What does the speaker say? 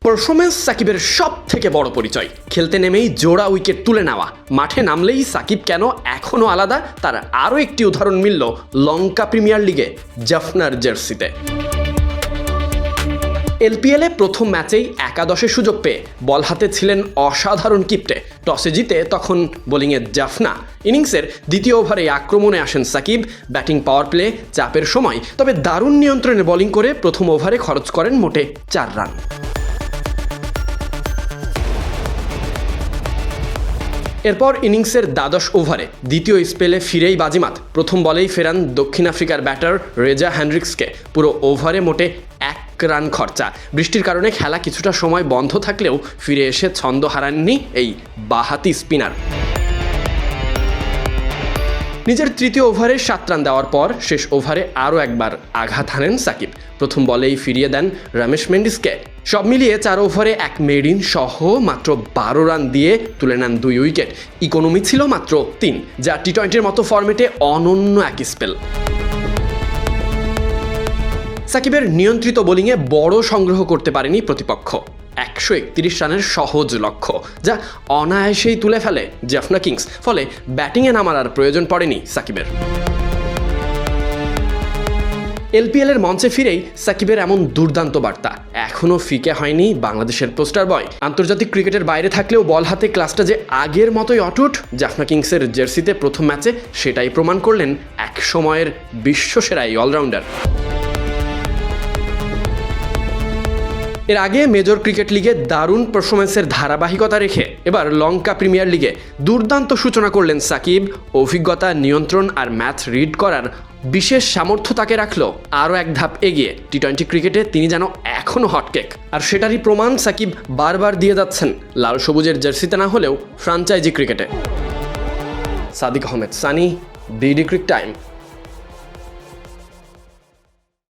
Performance সাকিবের সব থেকে বড় পরিচয়। খেলতে নেমেই জোড়া উইকেট তুলে নেওয়া, মাঠে নামলেই সাকিব কেন এখনও আলাদা তার আরও একটি উদাহরণ মিলল লঙ্কা প্রিমিয়ার লিগে জাফনার জার্সিতে। এলপিএলে প্রথম ম্যাচেই একাদশে সুযোগ পেয়ে বল হাতে ছিলেন অসাধারণ কিপ্টে। টসে জিতে তখন বোলিংয়ে জাফনা, ইনিংসের দ্বিতীয় ওভারে আক্রমণে আসেন সাকিব। ব্যাটিং পাওয়ার প্লে চাপের সময় তবে দারুণ নিয়ন্ত্রণে বোলিং করে প্রথম ওভারে খরচ করেন মোটে 4 রান। এরপর ইনিংসের দ্বাদশ ওভারে দ্বিতীয় স্পেলে ফিরেই বাজিমাত। প্রথম বলেই ফেরান দক্ষিণ আফ্রিকার ব্যাটার রেজা হেনরিক্সকে। পুরো ওভারে মোটে 1 রান খরচা। বৃষ্টির কারণে খেলা কিছুটা সময় বন্ধ থাকলেও ফিরে এসে ছন্দ হারাননি এই বাঁহাতি স্পিনার। নিজের তৃতীয় ওভারে 7 রান দেওয়ার পর শেষ ওভারে আরও একবার আঘাত হানেন সাকিব। প্রথম বলেই ফিরিয়ে দেন রমেশ মেন্ডিসকে। সব মিলিয়ে 4 ওভারে 1 মেরিন সহ মাত্র 12 রান দিয়ে তুলে নেন 2 উইকেট। ইকোনমি ছিল মাত্র 3, যা টি-20-র মতো ফরম্যাটে অনন্য এক স্পেল। সাকিবের নিয়ন্ত্রিত বোলিংয়ে বড় সংগ্রহ করতে পারেনি প্রতিপক্ষ। 131 রানের সহজ লক্ষ্য, যা অনায়াসেই তুলে ফেলে জাফনা কিংস। ফলে ব্যাটিংয়ে নামার আর প্রয়োজন পড়েনি সাকিবের। এলপিএলের মঞ্চে ফিরেই সাকিবের এমন দুর্দান্ত বার্তা এখনও ফিকে হয়নি বাংলাদেশের পোস্টার বয়। আন্তর্জাতিক ক্রিকেটের বাইরে থাকলেও বল হাতে ক্লাসটা যে আগের মতোই অটুট, জাফনা কিংসের জার্সিতে প্রথম ম্যাচে সেটাই প্রমাণ করলেন এক সময়ের বিশ্বসেরা এই অলরাউন্ডার। এর আগে মেজর ক্রিকেট লিগে দারুণ পারফরমেন্সের ধারাবাহিকতা রেখে এবার লঙ্কা প্রিমিয়ার লিগে দুর্দান্ত সূচনা করলেন সাকিব। অভিজ্ঞতা, নিয়ন্ত্রণ আর ম্যাচ রিড করার বিশেষ সামর্থ্য তাকে রাখলো আরও এক ধাপ এগিয়ে। টি-20 ক্রিকেটে তিনি যেন এখনও হটকেক, আর সেটারই প্রমাণ সাকিব বারবার দিয়ে যাচ্ছেন লাল সবুজের জার্সিতে না হলেও ফ্রাঞ্চাইজি ক্রিকেটে। Sadiq Ahmed Sunny, BD ক্রিক time.